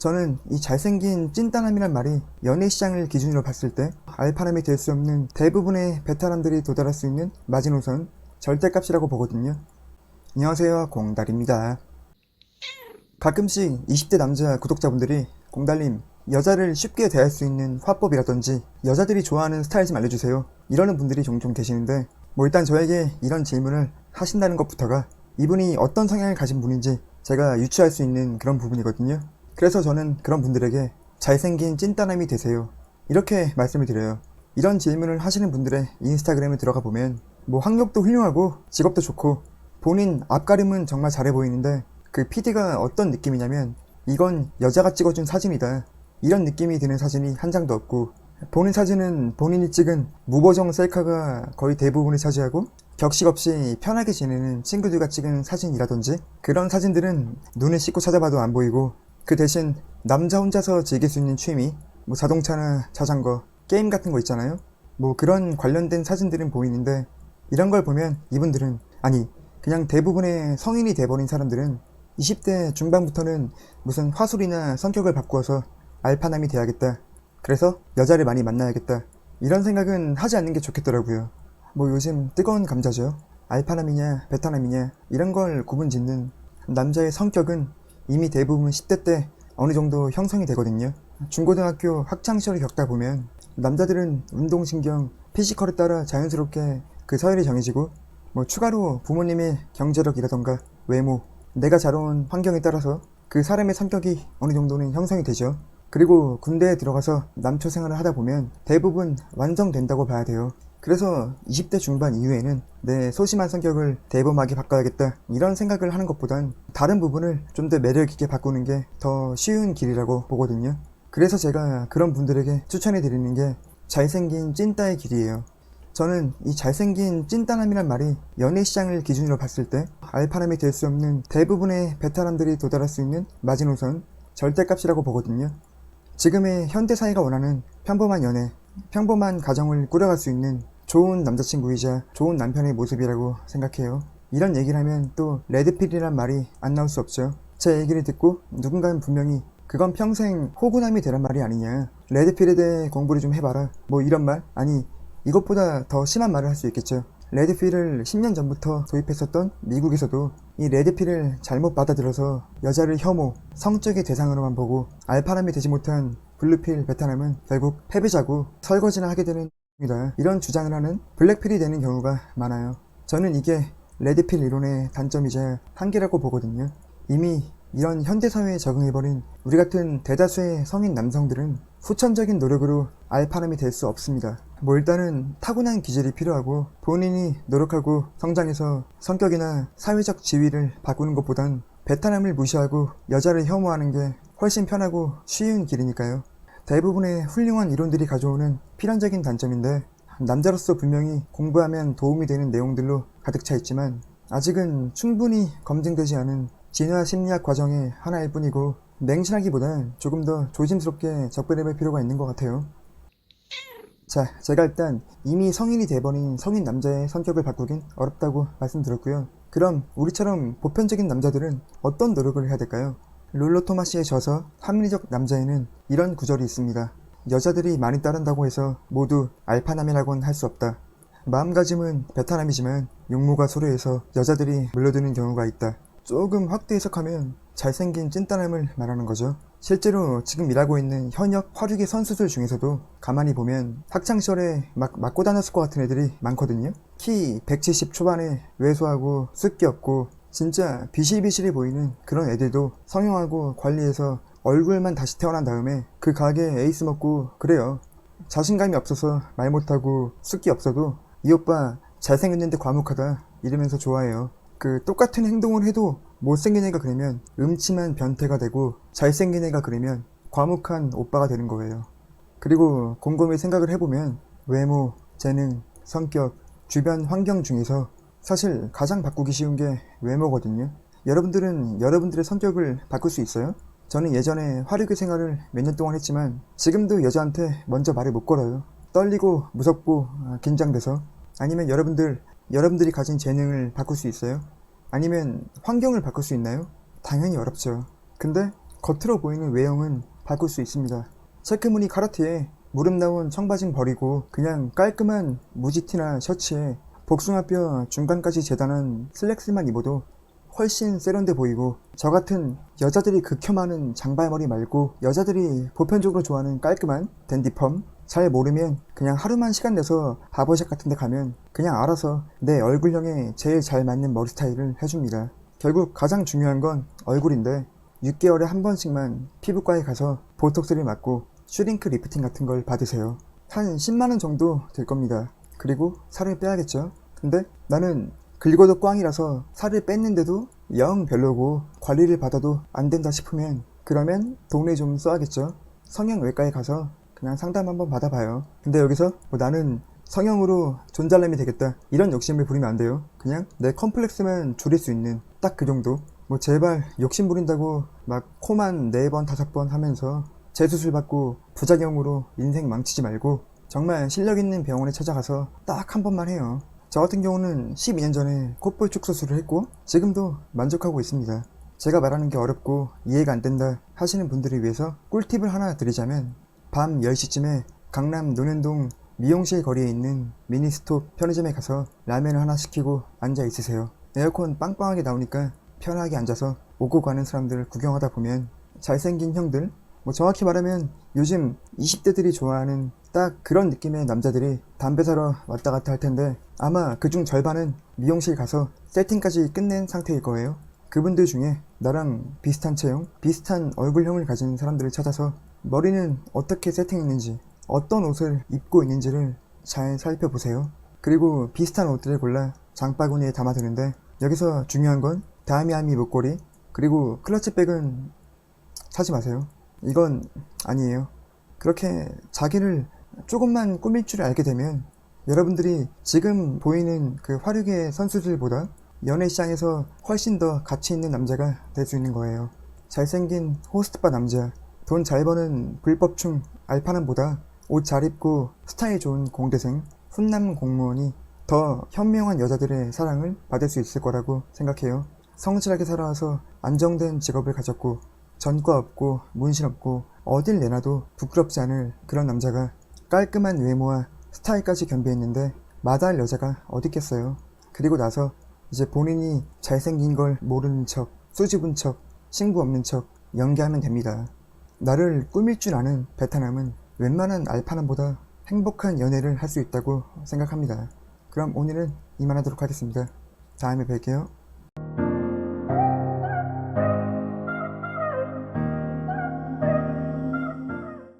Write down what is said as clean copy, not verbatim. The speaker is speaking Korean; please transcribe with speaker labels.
Speaker 1: 저는 이 잘생긴 찐따남이란 말이 연애 시장을 기준으로 봤을 때 알파남이 될 수 없는 대부분의 베테랑들이 도달할 수 있는 마지노선, 절대값이라고 보거든요. 안녕하세요, 공달입니다. 가끔씩 20대 남자 구독자분들이 공달님, 여자를 쉽게 대할 수 있는 화법이라든지 여자들이 좋아하는 스타일 좀 알려주세요, 이러는 분들이 종종 계시는데, 일단 저에게 이런 질문을 하신다는 것부터가 이분이 어떤 성향을 가진 분인지 제가 유추할 수 있는 그런 부분이거든요. 그래서 저는 그런 분들에게 잘생긴 찐따남이 되세요, 이렇게 말씀을 드려요. 이런 질문을 하시는 분들의 인스타그램에 들어가 보면 학력도 훌륭하고 직업도 좋고 본인 앞가림은 정말 잘해 보이는데 그 PD가 어떤 느낌이냐면 이건 여자가 찍어준 사진이다, 이런 느낌이 드는 사진이 한 장도 없고, 본인 사진은 본인이 찍은 무보정 셀카가 거의 대부분을 차지하고 격식 없이 편하게 지내는 친구들과 찍은 사진이라든지 그런 사진들은 눈을 씻고 찾아봐도 안 보이고, 그 대신 남자 혼자서 즐길 수 있는 취미, 자동차나 자전거, 게임 같은 거 있잖아요. 그런 관련된 사진들은 보이는데, 이런 걸 보면 이분들은, 아니 그냥 대부분의 성인이 돼버린 사람들은 20대 중반부터는 무슨 화술이나 성격을 바꾸어서 알파남이 돼야겠다, 그래서 여자를 많이 만나야겠다, 이런 생각은 하지 않는 게 좋겠더라고요. 요즘 뜨거운 감자죠. 알파남이냐 베타남이냐 이런 걸 구분짓는 남자의 성격은 이미 대부분 10대 때 어느 정도 형성이 되거든요. 중고등학교 학창시절을 겪다 보면 남자들은 운동신경, 피지컬에 따라 자연스럽게 그 서열이 정해지고, 추가로 부모님의 경제력이라던가 외모, 내가 자라온 환경에 따라서 그 사람의 성격이 어느 정도는 형성이 되죠. 그리고 군대에 들어가서 남초 생활을 하다 보면 대부분 완성된다고 봐야 돼요. 그래서 20대 중반 이후에는 내 소심한 성격을 대범하게 바꿔야겠다, 이런 생각을 하는 것보단 다른 부분을 좀 더 매력있게 바꾸는 게 더 쉬운 길이라고 보거든요. 그래서 제가 그런 분들에게 추천해 드리는 게 잘생긴 찐따의 길이에요. 저는 이 잘생긴 찐따남이란 말이 연애 시장을 기준으로 봤을 때 알파남이 될 수 없는 대부분의 베테랑들이 도달할 수 있는 마지노선, 절대값이라고 보거든요. 지금의 현대사회가 원하는 평범한 연애, 평범한 가정을 꾸려갈 수 있는 좋은 남자친구이자 좋은 남편의 모습이라고 생각해요. 이런 얘기를 하면 또 레드필이란 말이 안 나올 수 없죠. 제 얘기를 듣고 누군가는 분명히 그건 평생 호구남이 되란 말이 아니냐, 레드필에 대해 공부를 좀 해봐라, 이런 말, 아니 이것보다 더 심한 말을 할 수 있겠죠. 레드필을 10년 전부터 도입했었던 미국에서도 이 레드필을 잘못 받아들여서 여자를 혐오, 성적의 대상으로만 보고 알파남이 되지 못한 블루필 베타남은 결국 패배자고 설거지나 하게 되는 입니다. 이런 주장을 하는 블랙필이 되는 경우가 많아요. 저는 이게 레드필 이론의 단점이자 한계라고 보거든요. 이미 이런 현대사회에 적응해버린 우리 같은 대다수의 성인 남성들은 후천적인 노력으로 알파남이 될 수 없습니다. 일단은 타고난 기질이 필요하고 본인이 노력하고 성장해서 성격이나 사회적 지위를 바꾸는 것보단 베타남을 무시하고 여자를 혐오하는 게 훨씬 편하고 쉬운 길이니까요. 대부분의 훌륭한 이론들이 가져오는 필연적인 단점인데, 남자로서 분명히 공부하면 도움이 되는 내용들로 가득 차 있지만 아직은 충분히 검증되지 않은 진화 심리학 과정의 하나일 뿐이고, 맹신하기보단 조금 더 조심스럽게 접근해볼 필요가 있는 것 같아요. 자, 제가 일단 이미 성인이 돼버린 성인 남자의 성격을 바꾸긴 어렵다고 말씀드렸고요. 그럼 우리처럼 보편적인 남자들은 어떤 노력을 해야 될까요? 롤러 토마시의 저서 합리적 남자에는 이런 구절이 있습니다. 여자들이 많이 따른다고 해서 모두 알파남이라고는 할 수 없다. 마음가짐은 베타남이지만 용모가 소료해서 여자들이 물려드는 경우가 있다. 조금 확대 해석하면 잘생긴 찐따남을 말하는 거죠. 실제로 지금 일하고 있는 현역 화류계 선수들 중에서도 가만히 보면 학창시절에 막 맞고 다녔을 것 같은 애들이 많거든요. 키 170 초반에 왜소하고 숫기 없고 진짜 비실비실해 보이는 그런 애들도 성형하고 관리해서 얼굴만 다시 태어난 다음에 그 가게에 에이스 먹고 그래요. 자신감이 없어서 말 못하고 숫기 없어도 이 오빠 잘생겼는데 과묵하다 이러면서 좋아해요. 똑같은 행동을 해도 못생긴 애가 그러면 음침한 변태가 되고, 잘생긴 애가 그러면 과묵한 오빠가 되는 거예요. 그리고 곰곰이 생각을 해보면 외모, 재능, 성격, 주변 환경 중에서 사실 가장 바꾸기 쉬운 게 외모거든요. 여러분들은 여러분들의 성격을 바꿀 수 있어요? 저는 예전에 화류계 생활을 몇 년 동안 했지만 지금도 여자한테 먼저 말을 못 걸어요. 떨리고 무섭고 긴장돼서. 아니면 여러분들이 가진 재능을 바꿀 수 있어요? 아니면 환경을 바꿀 수 있나요? 당연히 어렵죠. 근데 겉으로 보이는 외형은 바꿀 수 있습니다. 체크무늬 카라티에 무릎 나온 청바진 버리고 그냥 깔끔한 무지티나 셔츠에 복숭아뼈 중간까지 재단한 슬랙스만 입어도 훨씬 세련돼 보이고, 저 같은 여자들이 극혐하는 장발머리 말고 여자들이 보편적으로 좋아하는 깔끔한 댄디펌, 잘 모르면 그냥 하루만 시간 내서 바버샵 같은 데 가면 그냥 알아서 내 얼굴형에 제일 잘 맞는 머리 스타일을 해줍니다. 결국 가장 중요한 건 얼굴인데 6개월에 한 번씩만 피부과에 가서 보톡스를 맞고 슈링크 리프팅 같은 걸 받으세요. 한 10만원 정도 될 겁니다. 그리고 살을 빼야겠죠. 근데 나는 긁어도 꽝이라서 살을 뺐는데도 영 별로고 관리를 받아도 안 된다 싶으면 그러면 돈을 좀 써야겠죠. 성형외과에 가서 그냥 상담 한번 받아봐요. 근데 여기서 뭐 나는 성형으로 존잘남이 되겠다 이런 욕심을 부리면 안 돼요. 그냥 내 컴플렉스만 줄일 수 있는 딱 그 정도. 뭐 제발 욕심 부린다고 막 코만 4번 5번 하면서 재수술 받고 부작용으로 인생 망치지 말고 정말 실력 있는 병원에 찾아가서 딱 한 번만 해요. 저 같은 경우는 12년 전에 콧볼 축소술을 했고 지금도 만족하고 있습니다. 제가 말하는 게 어렵고 이해가 안 된다 하시는 분들을 위해서 꿀팁을 하나 드리자면, 밤 10시쯤에 강남 논현동 미용실 거리에 있는 미니스톱 편의점에 가서 라면을 하나 시키고 앉아 있으세요. 에어컨 빵빵하게 나오니까 편하게 앉아서 오고 가는 사람들을 구경하다 보면 잘생긴 형들, 뭐 정확히 말하면 요즘 20대들이 좋아하는 딱 그런 느낌의 남자들이 담배 사러 왔다 갔다 할 텐데 아마 그중 절반은 미용실 가서 세팅까지 끝낸 상태일 거예요. 그분들 중에 나랑 비슷한 체형, 비슷한 얼굴형을 가진 사람들을 찾아서 머리는 어떻게 세팅했는지, 어떤 옷을 입고 있는지를 잘 살펴보세요. 그리고 비슷한 옷들을 골라 장바구니에 담아두는데 여기서 중요한 건 다미아미 목걸이, 그리고 클러치백은 사지 마세요. 이건 아니에요. 그렇게 자기를 조금만 꾸밀 줄 알게 되면 여러분들이 지금 보이는 그 화류계 선수들보다 연애시장에서 훨씬 더 가치 있는 남자가 될 수 있는 거예요. 잘생긴 호스트바 남자, 돈 잘 버는 불법충 알파남보다 옷 잘 입고 스타일 좋은 공대생, 훈남 공무원이 더 현명한 여자들의 사랑을 받을 수 있을 거라고 생각해요. 성실하게 살아와서 안정된 직업을 가졌고 전과 없고 문신 없고 어딜 내놔도 부끄럽지 않을 그런 남자가 깔끔한 외모와 스타일까지 겸비했는데 마다할 여자가 어딨겠어요. 그리고 나서 이제 본인이 잘생긴 걸 모르는 척, 수줍은 척, 친구 없는 척 연기하면 됩니다. 나를 꾸밀 줄 아는 베트남은 웬만한 알파남보다 행복한 연애를 할 수 있다고 생각합니다. 그럼 오늘은 이만하도록 하겠습니다. 다음에 뵐게요.